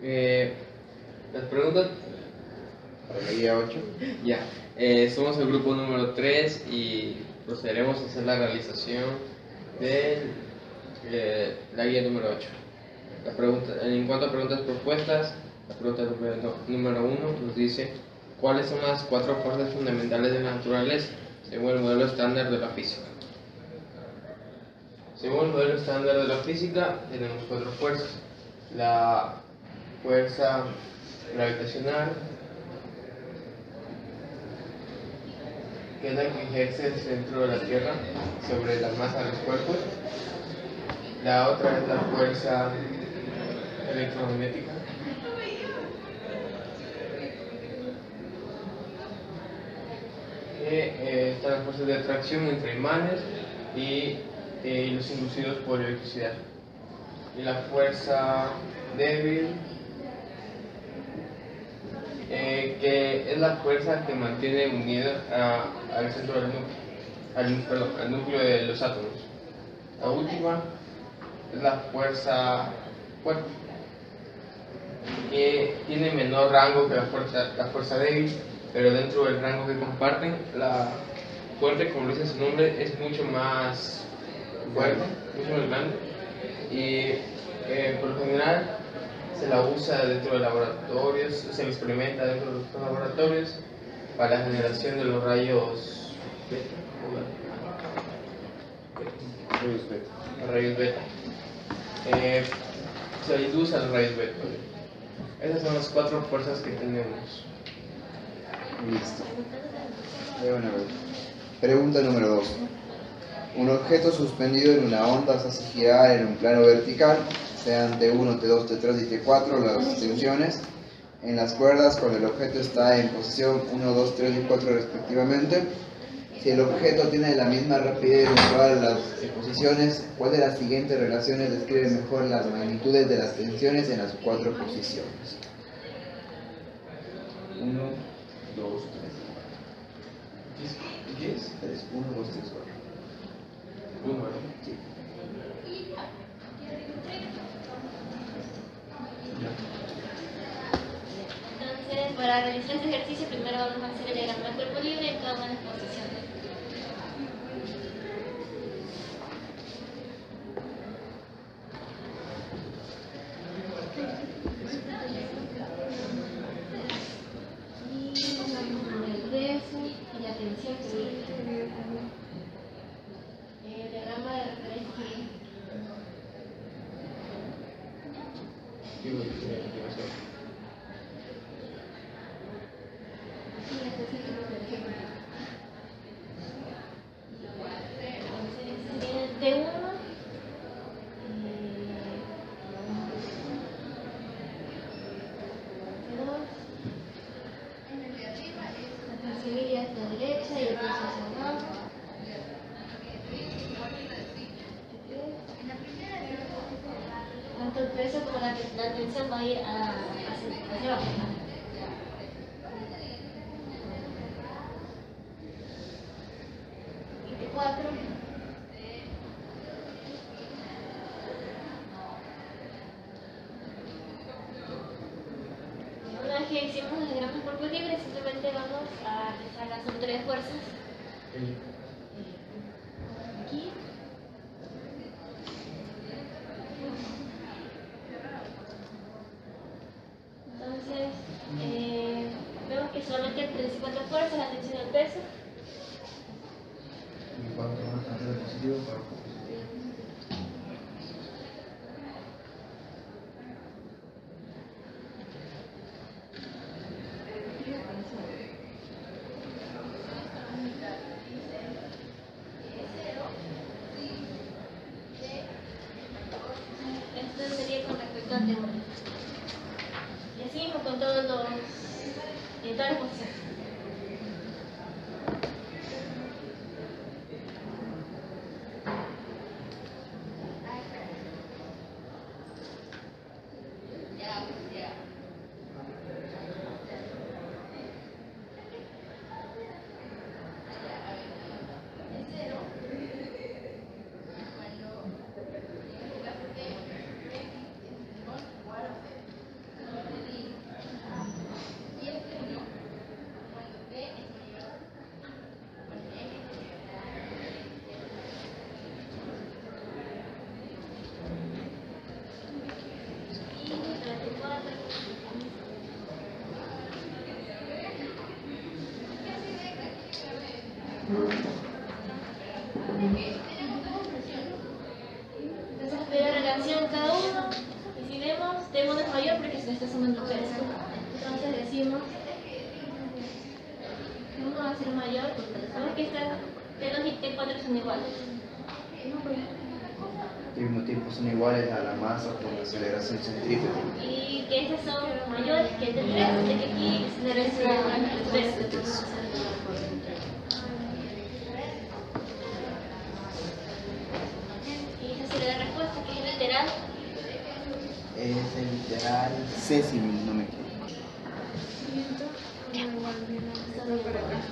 Eh, las preguntas. Para la guía 8. Ya. Somos el grupo número 3 y procederemos a hacer la realización de la guía número 8. En cuanto a preguntas propuestas, la pregunta número 1 nos dice: ¿cuáles son las 4 fuerzas fundamentales de la naturaleza según el modelo estándar de la física? Según el modelo estándar de la física, tenemos 4 fuerzas: la fuerza gravitacional, que es la que ejerce el centro de la Tierra sobre la masa de los cuerpos. La otra es la fuerza electromagnética, que están las fuerzas de atracción entre imanes y los inducidos por electricidad. Y la fuerza débil, que es la fuerza que mantiene unido al centro del núcleo, al núcleo de los átomos. La última es la fuerza fuerte, que tiene menor rango que la fuerza débil, pero dentro del rango que comparten, la fuerte, como dice su nombre, es mucho más fuerte, mucho más grande, y por lo general se la usa dentro de laboratorios, se la experimenta dentro de los laboratorios para la generación de los rayos beta. Rayos beta. Se induce a los rayos beta. Esas son las 4 fuerzas que tenemos. Listo. Pregunta número 2. Un objeto suspendido en una onda se hace girar en un plano vertical, sean T1, T2, T3 y T4 las tensiones, en las cuerdas cuando el objeto está en posición 1, 2, 3 y 4 respectivamente. Si el objeto tiene la misma rapidez en todas las posiciones, ¿cuál de las siguientes relaciones describe mejor las magnitudes de las tensiones en las 4 posiciones? 1, 2, 3. 10, 1, 2, 3, 4. 1, ¿no? Sí. Entonces, para realizar este ejercicio, primero vamos a hacer el diagrama de cuerpo libre en cada una de las posiciones. Y el peso y la tensión que viene. El diagrama de referencia. T1, la sensibilidad hacia la derecha y el peso hacia abajo. Tanto el peso como la tensión va a ir hacia abajo. Y T4. Una vez que hicimos el diagrama de cuerpo libre, simplemente vamos a realizar las otras 3 fuerzas. Aquí. Entonces, vemos que solamente el principal fuerza es la tensión del peso. ¿Y cuánto más hacer positivo para Esto sería con respecto al T1. Y así mismo con todas las posiciones. Entonces voy a relación cada uno y si vemos, T1 es mayor porque se le está sumando peso. Entonces decimos que 1 va a ser mayor porque sabemos que T2 y T4 son iguales. Al mismo tiempo son iguales a la masa por la aceleración centrípeta. Y que estos son mayores que T3, de que aquí se le recibe el peso. Y esa sería la respuesta, que es literal. Es el literal C, si no me equivoco.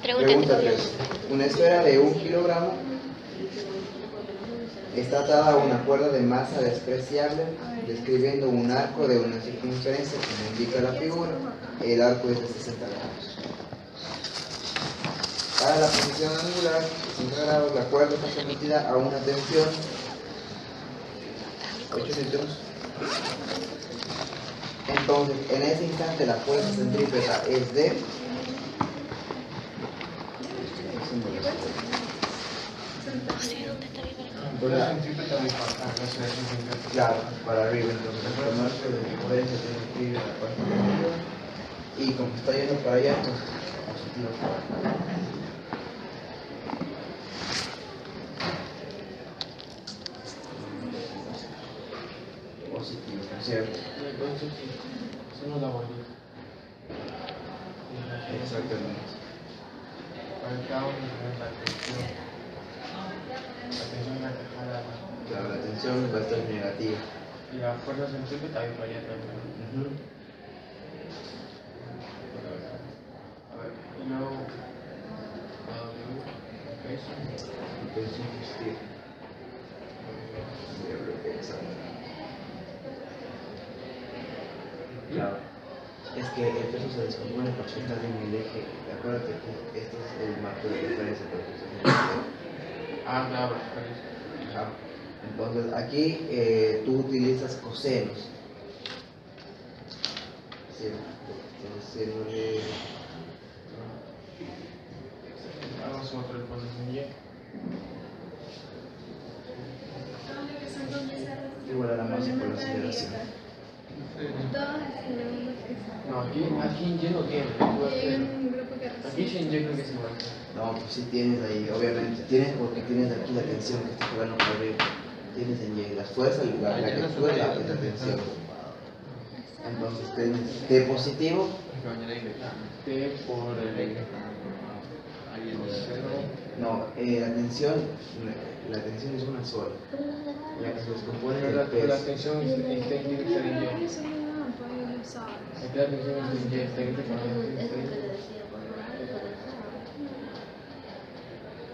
Pregunta 3. Una esfera de 1 kilogramo está atada a una cuerda de masa despreciable, describiendo un arco de una circunferencia como indica la figura. El arco es de 60 grados. Para la posición angular de 60 grados, la cuerda está sometida a una tensión 8 newtons. Entonces, en ese instante la fuerza centrípeta es de claro, para arriba, entonces el marco de diferencia tiene que ir a la parte de arriba y como está yendo para allá, entonces positivo. Positivo, ¿no es cierto? Entonces, eso no da bonito. Exactamente. Para cada uno tenemos la tensión. La tensión es la que jala Claro, la tensión va a estar negativa. y la fuerza centrípeta va para allá también. Ujú. A ver, y luego peso. Tensión positiva. Yo creo que esa. Claro. Es que el peso se descompone porque está en el eje. Acuérdate que este es el marco de referencia. Claro, peso. Ajá. Entonces aquí tú utilizas cosenos. Haciéndole Hagamos otro entonces en Y. igual a la masa por la aceleración. No, aquí en Y no tiene. Aquí sí en Y creo que es igual. No, pues sí tienes ahí, obviamente. Tienes porque tienes aquí la tensión que está jugando por arriba. Tienes en Y las fuerzas, la que actúa es la tensión. Entonces tienes T positivo. T por el cero. No, la tensión es una sola. La que se descompone Pero es el la peso. tensión tiene que estar en Y. Aquí la tensión es en Y, está en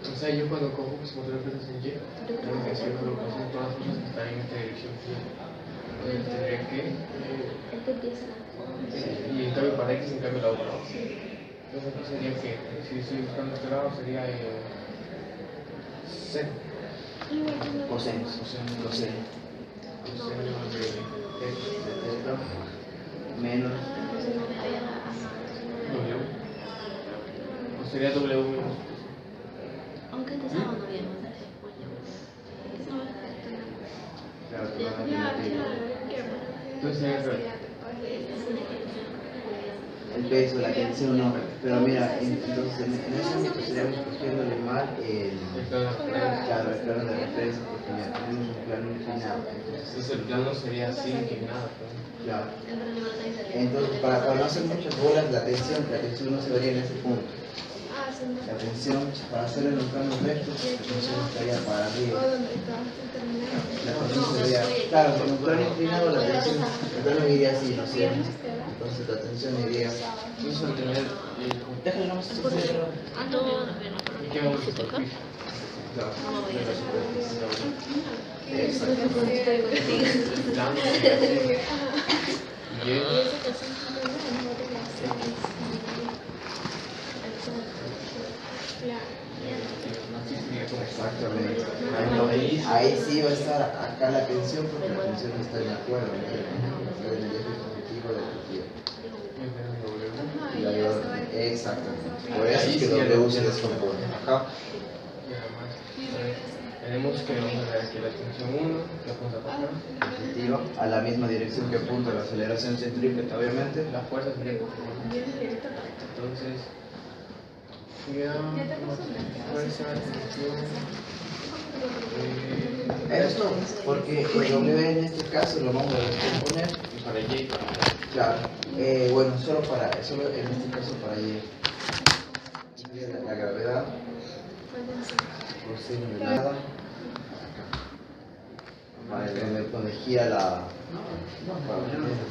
O sea, yo cuando cojo pues motor de pesos en Y, tengo que decir lo que son todas las cosas que están en esta dirección. Entonces tendría que y en cambio para X en cambio la otra. Entonces aquí sería que si estoy buscando este lado sería C. Cosenos. Coseno. Coseno. Coseno de Esto menos. W. O sería W menos. Aunque te estaba no bien, Claro, te van a alternativa. Entonces sería al revés. El peso, la tensión no. Pero mira, entonces en ese ámbito estaríamos cogiéndole mal el claro, el plano de referencia porque mira, tenemos un plano inclinado. Entonces el plano sería así, inclinado. Claro. Entonces, para no hacer muchas bolas, la tensión no se vería en ese punto. La tensión, para hacerlo en los planos rectos, la tensión estaría para arriba. La tensión se vería, claro, en un plano inclinado la tensión, el plano iría así, ¿no es cierto? Entonces la tensión iría. Entonces al tener Déjale nomás su cero. ¿qué vamos a hacer? Claro, Plano y exactamente. Ahí sí va a estar acá la tensión porque la tensión está en la cuerda, ¿no? Está en el eje positivo Exactamente. Por eso es que W se descompone. Ajá. Y además, tenemos que vamos a ver aquí la tensión 1, la punta para acá. Positiva, a la misma dirección que apunta la aceleración centrípeta, obviamente. La fuerza sería entonces, cuidado, fuerza, tensión. Esto, porque el W en este caso lo vamos a descomponer. Y para Y, Claro, bueno, solo en este caso para Y. La gravedad, coseno de nada, vale, donde gira la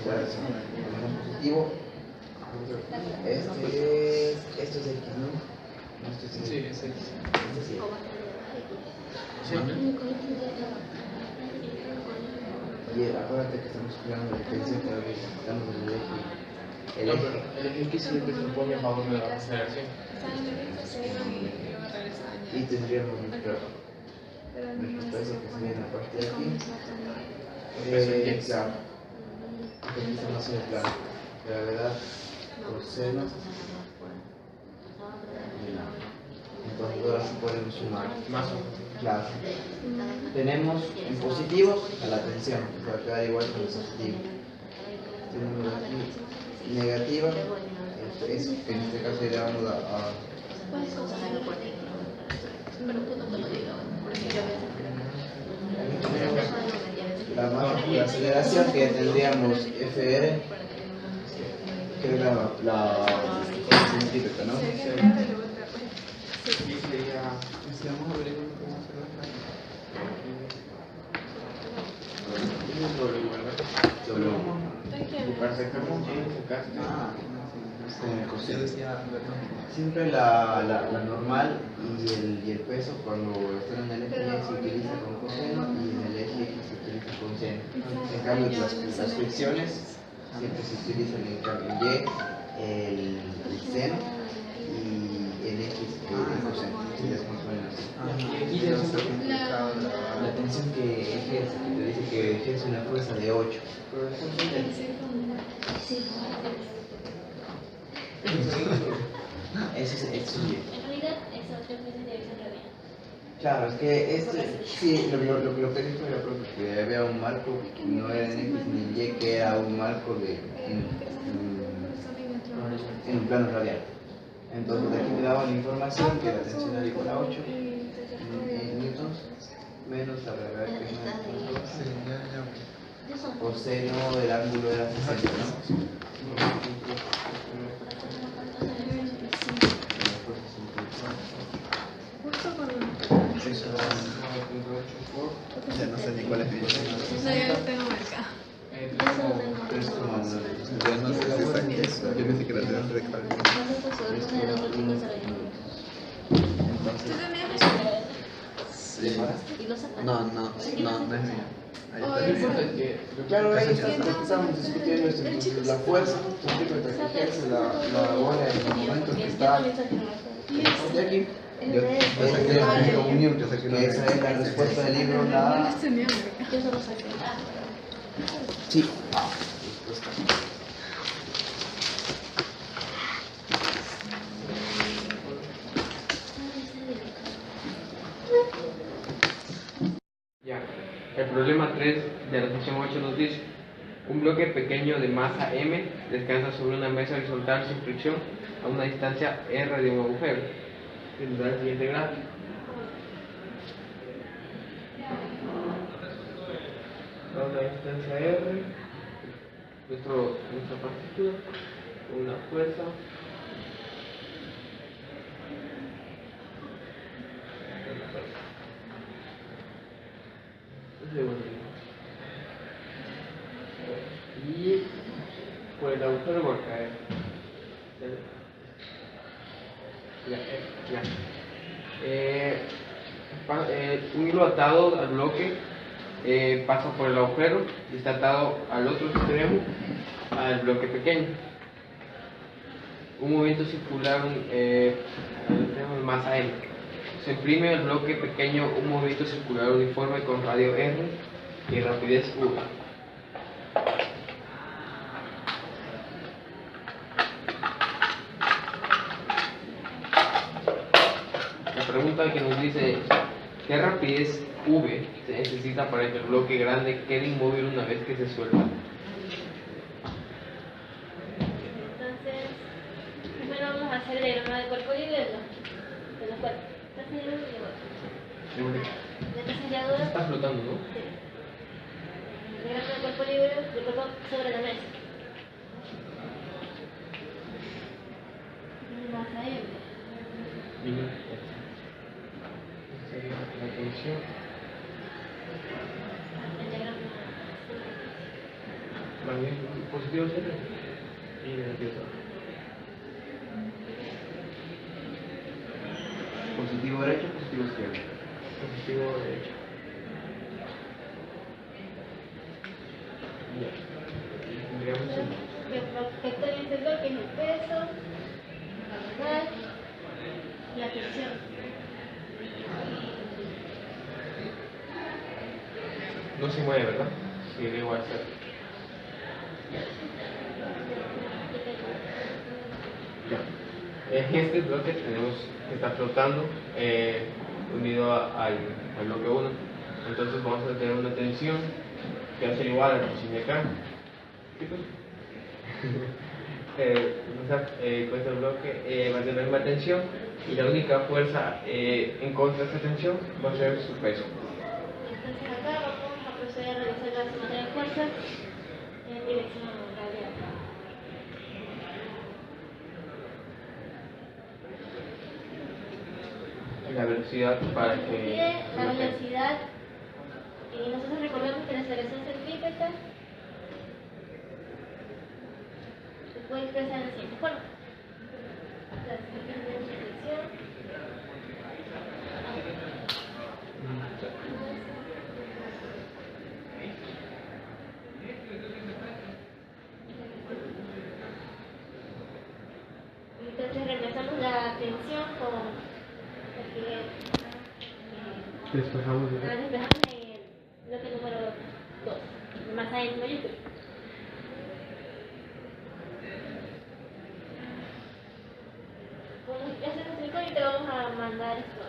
fuerza, positivo. Esto es X, ¿no? Esto es sí, X. es X. Sí. Sí. Y acuérdate que estamos creando la tensión para ver, estamos en el eje. El No, eje. pero el X siempre se pone a favor de la aceleración. Y tendríamos nuestro peso que sería en la parte de aquí. Claro. Aquí estamos en el plano. Gravedad, coseno de nada. Entonces ahora se pueden sumar. Más o Claro. Tenemos en positivos a la tensión, que va a quedar igual con el positivo. Tenemos aquí negativa, el peso, que en este caso ya vamos a la aceleración que tendríamos FR, que es la centrípeta, ¿no? Y sería, vamos a ver cómo hacer la W. para sacarlo Siempre la normal y el peso cuando están en el eje Y se utiliza con coseno y en el eje X se utiliza con seno. En cambio las fricciones siempre se utilizan en Y el seno y el X el coseno. Se descomponen así. La tensión que ejerce, que te dice que ejerce una fuerza de 8. Eso es Y. En realidad, esa otra cosa debe ser radial. Claro, es que sí, lo que dijo era propio, que había un marco, no era en X ni en Y, que era un marco en un plano radial. Entonces de aquí me daba la información que la tensión era igual a 8 newtons menos la gravedad que es 9.2. Coseno del ángulo era 60, ¿no? Ya no sé ni cuál es mi. No, yo lo tengo marcado. 3,9. Ya no sé si saqué eso. Yo pensé que era de André Calvin. ¿Tú tenías Sí. Y lo sacas. No, no es mío. Ahí Oh, está el mío. Claro, ahí estamos discutiendo la fuerza centrípeta que ejerce la bola en el momento que está de aquí. Yo saqué un Newton, yo saqué Que esa es la respuesta del libro, no la... las tenía marcadas. Yo solo saqué. Sí. Ya. El problema 3 de la sección 8 nos dice: un bloque pequeño de masa m descansa sobre una mesa horizontal sin fricción a una distancia r de un agujero. Y nos da el siguiente gráfico. Damos la distancia r, nuestra partícula, con una fuerza. Y por el agujero va a caer. Ya. Un hilo atado al bloque pasa por el agujero y está atado al otro extremo, al bloque pequeño. Un movimiento circular al extremo de masa m. Se imprime al bloque pequeño un movimiento circular uniforme con radio r y rapidez v. pregunta que nos dice, ¿qué rapidez V se necesita para que el bloque grande quede inmóvil una vez que se suelta? Entonces, primero vamos a hacer el diagrama de cuerpo libre de los cuerpos. Entonces, Está flotando, ¿no? sí. El diagrama de cuerpo libre del cuerpo sobre la mesa. Más ahí. La tensión. El diagrama. Más bien, positivo siempre y negativo. Positivo derecho, positivo izquierdo. Positivo derecho. Ya. Tendríamos el- Vector interior, que es el peso, la verdad, la tensión. No se mueve, ¿verdad? Sigue igual a ser. Ya. En este bloque tenemos que está flotando unido al bloque 1. Entonces vamos a tener una tensión que va a ser igual a la tensión de acá. ¿Qué cosa? Con este bloque va a tener una tensión y la única fuerza en contra de esta tensión va a ser su peso. Entonces acá vamos a proceder a realizar la sumatoria de fuerzas en dirección radial. La velocidad para que... Pide la velocidad, y nosotros recordamos que la aceleración centrípeta se puede expresar de la siguiente forma. La dirección. Entonces reemplazamos la tensión con Despejamos de ahora despejamos el bloque número 2, masa en mayúscula. Como ya se nos explicó, y te vamos a mandar esto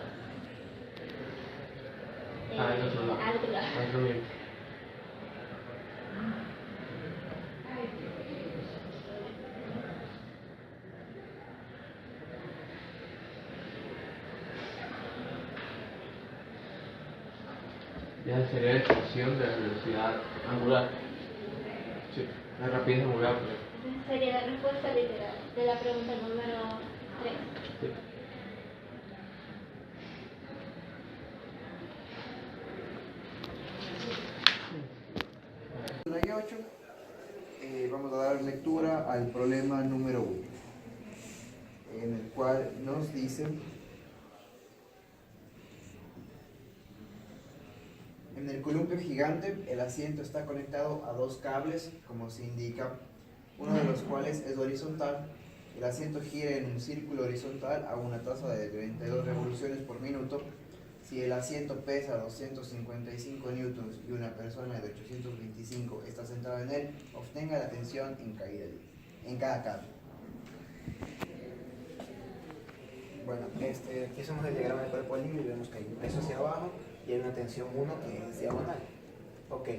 al otro lado. al otro lado. Al otro lado. Ya sería la expresión de la velocidad angular. Sí, la rapidez angular. Entonces sería la respuesta literal de la pregunta número 3. Sí. La guía 8, vamos a dar lectura al problema número 1, en el cual nos dice: en el columpio gigante el asiento está conectado a dos cables, como se indica, uno de los cuales es horizontal. El asiento gira en un círculo horizontal a una tasa de 32 revoluciones por minuto. Si el asiento pesa 255 newtons y una persona de 825 está sentada en él, obtenga la tensión en cada cable. Bueno, aquí hacemos el diagrama de cuerpo libre y vemos que hay un peso hacia abajo y hay una tensión 1 que es diagonal. Ok,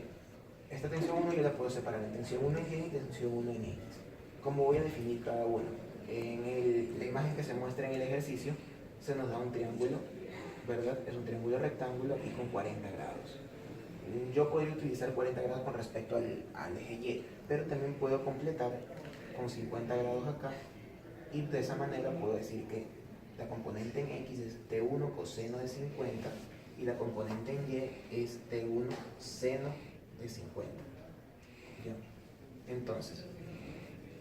esta tensión 1 yo la puedo separar en tensión 1 en Y y tensión 1 en X. ¿Cómo voy a definir cada uno? En la imagen que se muestra en el ejercicio se nos da un triángulo, ¿verdad? Es un triángulo rectángulo aquí con 40 grados. Yo podría utilizar 40 grados con respecto al eje Y, pero también puedo completar con 50 grados acá y de esa manera puedo decir que la componente en X es T1 coseno de 50 y la componente en Y es T1 seno de 50. ¿Ya? Entonces,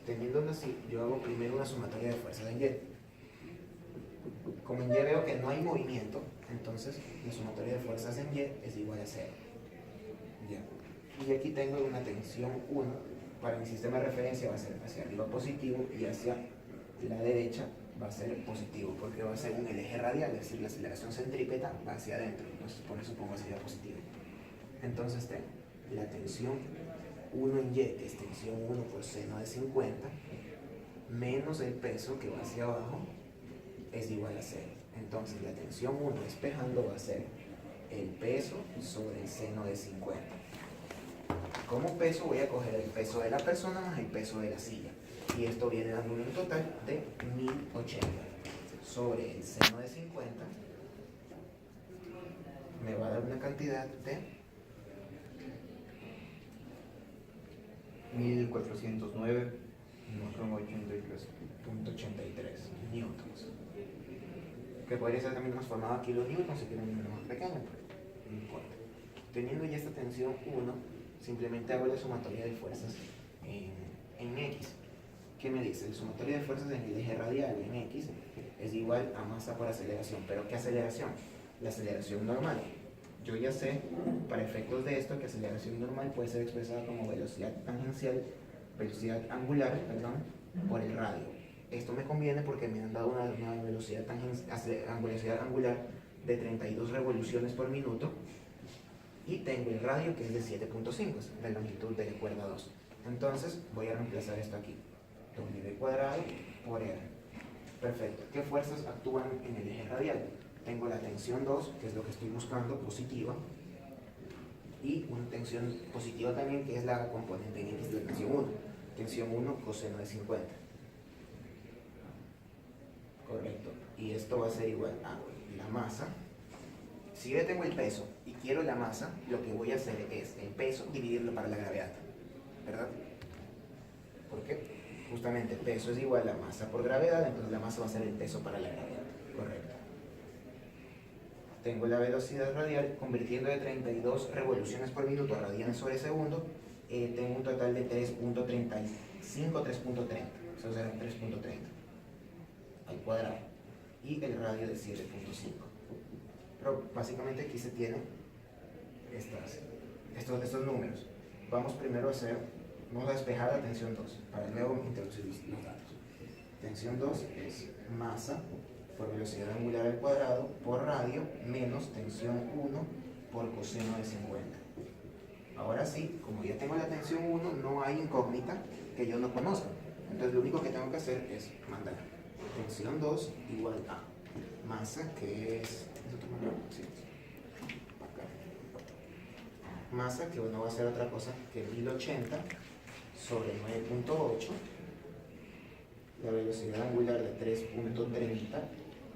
teniéndolo así, yo hago primero una sumatoria de fuerzas en Y. Como en Y veo que no hay movimiento, entonces la sumatoria de fuerzas en Y es igual a 0. ¿Ya? Y aquí tengo una tensión 1. Para mi sistema de referencia va a ser hacia arriba positivo y hacia la derecha va a ser positivo, porque va según el eje radial, es decir, la aceleración centrípeta va hacia adentro, entonces por eso pongo sería positivo. Entonces tengo la tensión 1 en Y, que es tensión 1 por seno de 50, menos el peso que va hacia abajo, es igual a 0. Entonces la tensión 1 despejando va a ser el peso sobre el seno de 50. Como peso voy a coger el peso de la persona más el peso de la silla. Y esto viene dando un total de 1080 sobre el seno de 50. Me va a dar una cantidad de 1409,83. 0.83 newtons. Que podría ser también transformado a kilonewtons si quieren un número más pequeño, pero no importa. Teniendo ya esta tensión 1, simplemente hago la sumatoria de fuerzas en X. ¿Qué me dice? La sumatoria de fuerzas en el eje radial en X es igual a masa por aceleración. ¿Pero qué aceleración? La aceleración normal. Yo ya sé, para efectos de esto, que aceleración normal puede ser expresada como velocidad velocidad angular, por el radio. Esto me conviene porque me han dado una velocidad angular de 32 revoluciones por minuto y tengo el radio que es de 7.5, la longitud de la cuerda 2. Entonces voy a reemplazar esto aquí, W cuadrado por R. Perfecto. ¿Qué fuerzas actúan en el eje radial? Tengo la tensión 2, que es lo que estoy buscando, positiva, y una tensión positiva también, que es la componente en X de la tensión 1. Tensión 1 coseno de 50. Correcto. Y esto va a ser igual a la masa. Si yo ya tengo el peso y quiero la masa, lo que voy a hacer es el peso dividirlo para la gravedad, ¿verdad? Porque justamente peso es igual a masa por gravedad, entonces la masa va a ser el peso para la gravedad. Correcto. Tengo la velocidad radial, convirtiendo de 32 revoluciones por minuto a radianes sobre segundo, tengo un total de 3.35, 3.30, eso será 3.30 al cuadrado, y el radio de 7.5. Pero básicamente aquí se tienen estos números. Vamos primero vamos a despejar la tensión 2, para luego introducir los datos. Tensión 2 es masa por velocidad angular al cuadrado por radio menos tensión 1 por coseno de 50. Ahora sí, como ya tengo la tensión 1, no hay incógnita que yo no conozca. Entonces lo único que tengo que hacer es mandar tensión 2 igual a masa, que es... Masa, que no va a ser otra cosa que 1080 sobre 9.8, la velocidad angular de 3.30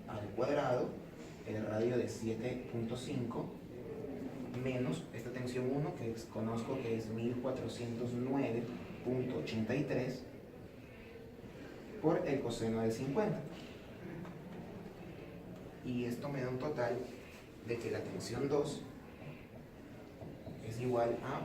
al cuadrado, el radio de 7.5, menos esta tensión 1 que conozco que es 1409.83 por el coseno de 50. Y esto me da un total de que la tensión 2 es igual a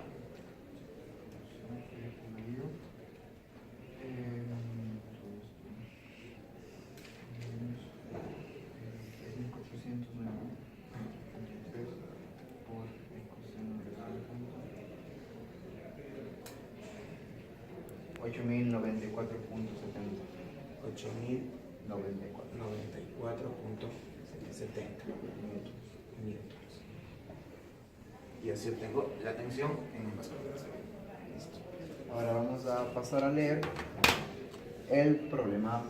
8.094.70 newtons. Y así obtengo la tensión en ambas cuerdas. Listo. Ahora vamos a pasar a leer el problema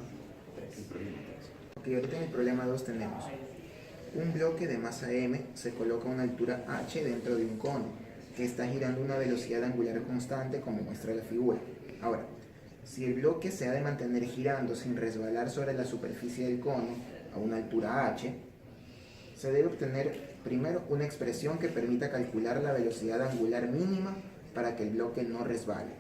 3. Ok, ahorita en el problema 2 tenemos un bloque de masa m se coloca a una altura h dentro de un cono que está girando a una velocidad angular constante como muestra la figura. Ahora, si el bloque se ha de mantener girando sin resbalar sobre la superficie del cono a una altura h, se debe obtener primero una expresión que permita calcular la velocidad angular mínima para que el bloque no resbale.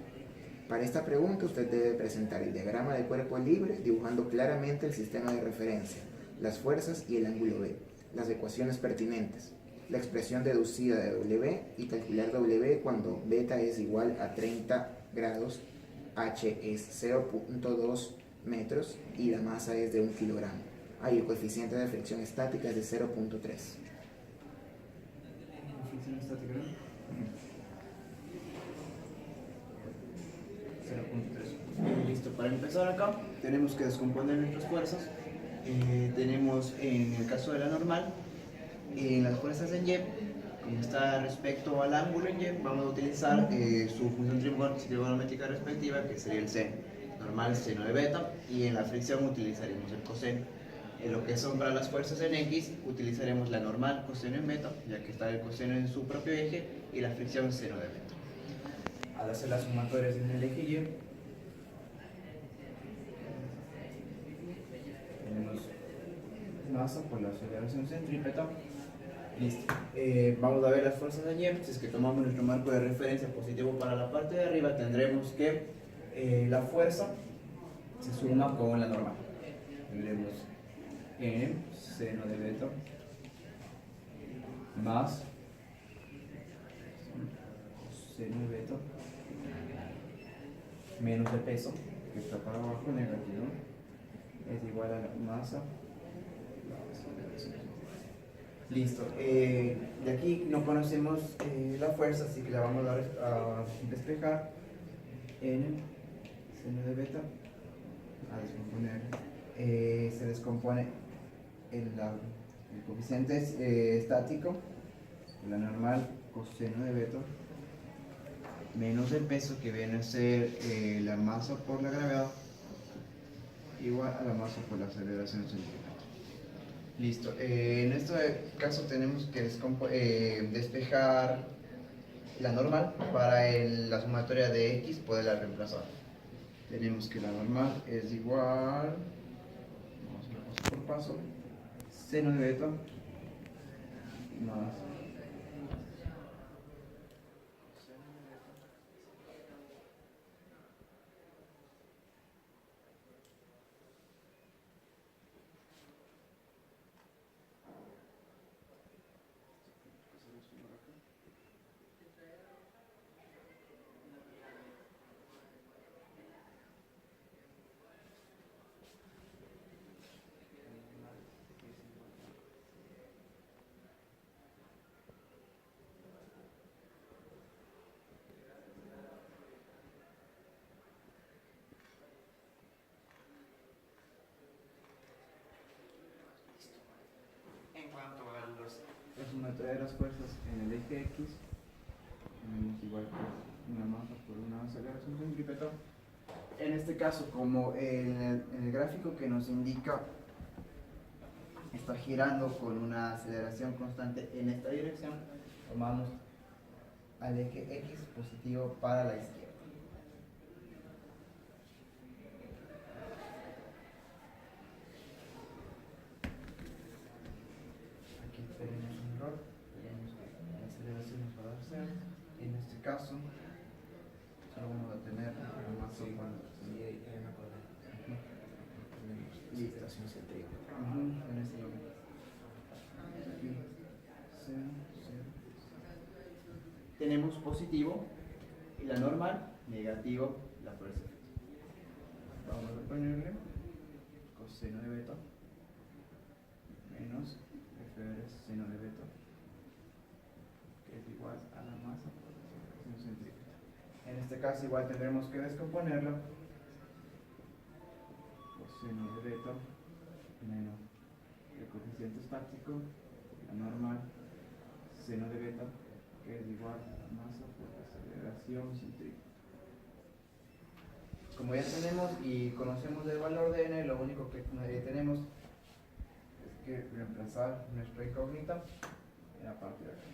Para esta pregunta usted debe presentar el diagrama de cuerpo libre dibujando claramente el sistema de referencia, las fuerzas y el ángulo B, las ecuaciones pertinentes, la expresión deducida de W y calcular W cuando beta es igual a 30 grados, H es 0.2 metros y la masa es de 1 kilogramo. Ahí el coeficiente de fricción estática es de 0.3. ¿Fricción estática? 0.3. Listo, para empezar acá tenemos que descomponer nuestras fuerzas. Tenemos en el caso de la normal, las fuerzas en Y, como está respecto al ángulo en Y, vamos a utilizar su función trigonométrica respectiva, que sería el seno. Normal, seno de beta, y en la fricción utilizaremos el coseno. En lo que son para las fuerzas en X, utilizaremos la normal coseno en beta, ya que está el coseno en su propio eje, y la fricción seno de beta. Al hacer las sumatorias en el eje Y, tenemos masa por la aceleración centrípeta. Listo. Vamos a ver las fuerzas allí. Si es que tomamos nuestro marco de referencia positivo para la parte de arriba, tendremos que la fuerza se suma con la normal. Tendremos n seno de beta más seno de beta menos el peso, que está para abajo, negativo, es igual a la masa. Listo. De aquí no conocemos la fuerza, así que la vamos a despejar. N seno de beta a descomponer. Se descompone el coeficiente estático, la normal coseno de beta, menos el peso, que viene a ser la masa por la gravedad, igual a la masa por la aceleración centrípeta. Listo. En este caso tenemos que despejar la normal para la sumatoria de X, poderla reemplazar. Tenemos que la normal es igual, vamos a paso por paso, seno de beta más en cuanto a la sumatoria de las fuerzas en el eje X, tenemos igual que una masa por una aceleración centrípeta. En este caso, como en el gráfico que nos indica está girando con una aceleración constante en esta dirección, tomamos al eje X positivo para la izquierda. Aquí tenemos un error, tenemos que la aceleración nos va a dar 0. En este caso, solo vamos a tener la masa por Ya me acordé. Tenemos Listo. aceleración centrípeta. en este momento. Aquí, 0, 0. Tenemos positivo y la normal, negativo, la fuerza efectiva. Vamos a ponerle coseno de beta menos f seno de beta, que es igual a la masa por la aceleración centrípeta. En este caso igual tendremos que descomponerlo. Coseno de beta menos el coeficiente estático, la normal, seno de beta, que es igual a la masa por la aceleración centrípeta. Como ya tenemos y conocemos el valor de n, lo único que tenemos es que reemplazar nuestra incógnita en la parte de acá.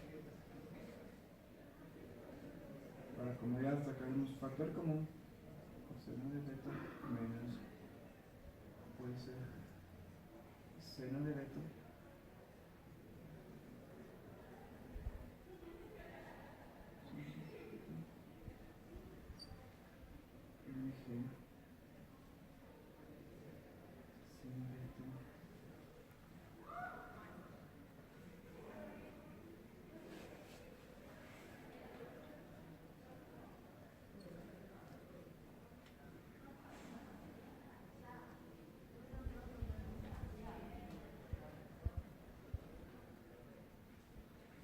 Para comodidad sacaremos factor común, coseno de beta menos, puede ser seno de beta seno beta.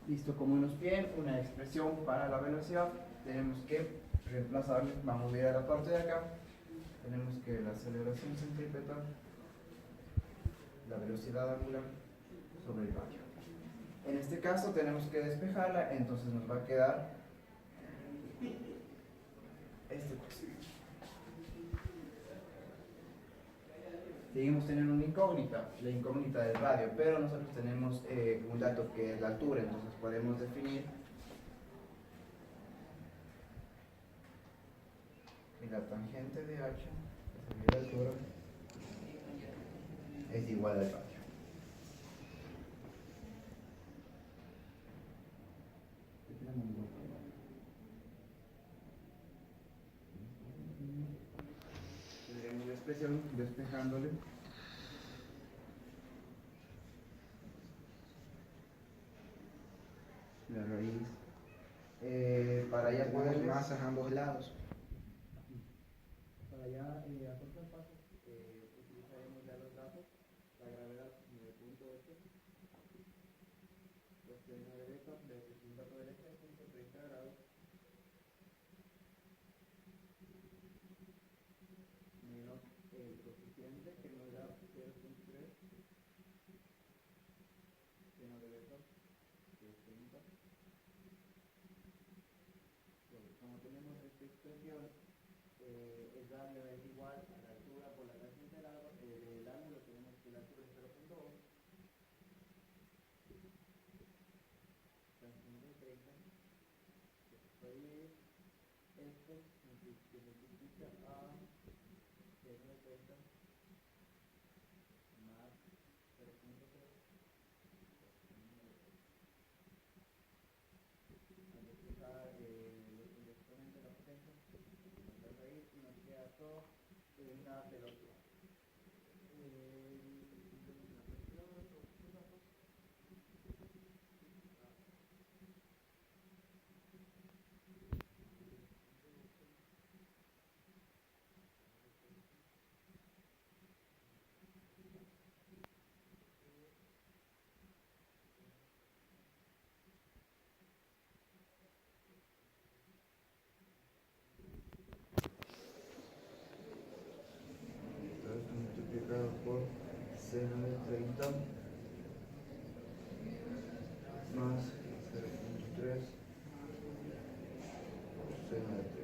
Listo, como nos piden una expresión para la velocidad, tenemos que reemplazarle. Vamos a ir a la parte de acá. Tenemos que la aceleración centrípeta, la velocidad angular sobre el radio. En este caso tenemos que despejarla, entonces nos va a quedar este coseno. seguimos teniendo una incógnita, la incógnita del radio, pero nosotros tenemos un dato que es la altura, entonces podemos definir que la tangente de h, que sería la altura, es igual al radio. Tendremos la expresión despejándole. La raíz. Para ya poder masas a ambos lados. Para ya a corto paso utilizaremos ya los datos, la gravedad 9.8, la tensión de vector de un dato del eje de 130 grados, menos el coeficiente que nos da 0.3, seno de vector que es 30. Bueno, como tenemos esta expresión, el radio es igual a la altura por la tangente del ángulo, tenemos que la altura es 0.2, tangente de 30, que se puede dividir, esto que multiplica a 0 de 30 más 0.3, al despejar el exponente de la potencia, la raíz, y nos queda todo una velocidad. Multiplicado por seno de 30 más 0.3 seno de 30,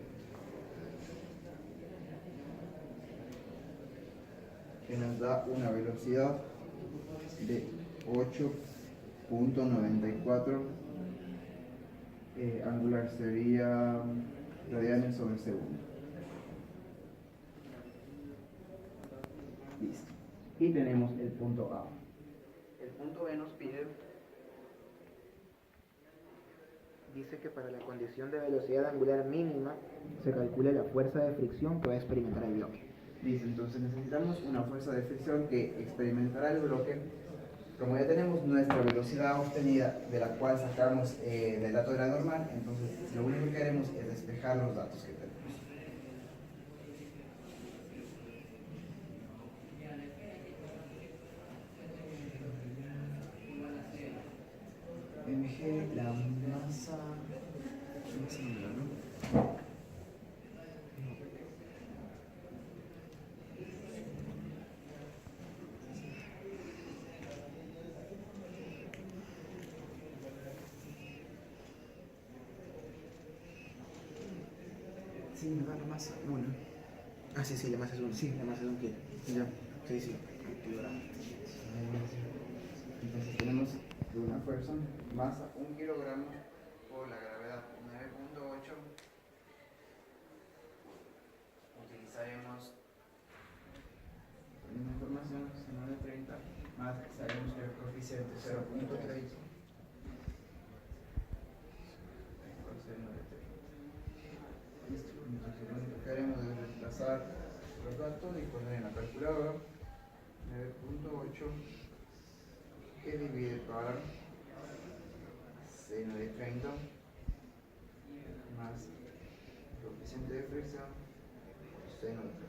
que nos da una velocidad de 8.94 angular sería radianes sobre segundo. Listo. Y tenemos el punto A. El punto B nos pide, Dice que para la condición de velocidad angular mínima se calcule la fuerza de fricción que va a experimentar el bloque. dice, entonces necesitamos una fuerza de fricción que experimentará el bloque. Como ya tenemos nuestra velocidad obtenida, de la cual sacamos del dato de la normal, entonces lo único que haremos es despejar los datos que tenemos. mg, la masa, ¿no? Sí, me da la masa, una. Ah, sí, la masa es una. Sí, la masa es un kilo. Ya, sí. Kilogramos. Entonces tenemos una fuerza, masa 1 kilogramo por la gravedad 9.8. Utilizaremos la información, seno de 30, más sabemos que el coeficiente 0.3. Seno de 30. Listo. Entonces lo único que haremos es reemplazar los datos y poner en la calculadora 9.8 que divide para seno de 30 más el coeficiente de fricción seno de 30,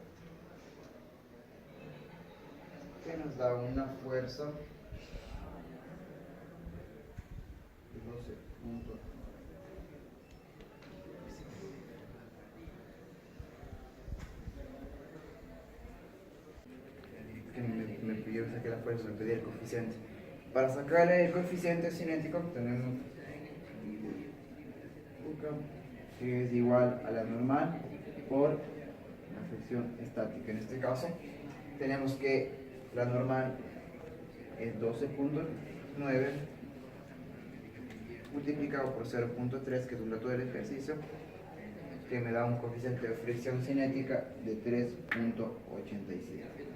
que nos da una fuerza de 12 puntos. Que me pidió sacar la fuerza, me pedía el coeficiente. Para sacar el coeficiente cinético tenemos que es igual a la normal por la fricción estática. En este caso tenemos que La normal es 12.9 multiplicado por 0.3, que es un dato del ejercicio, que me da un coeficiente de fricción cinética de 3.87.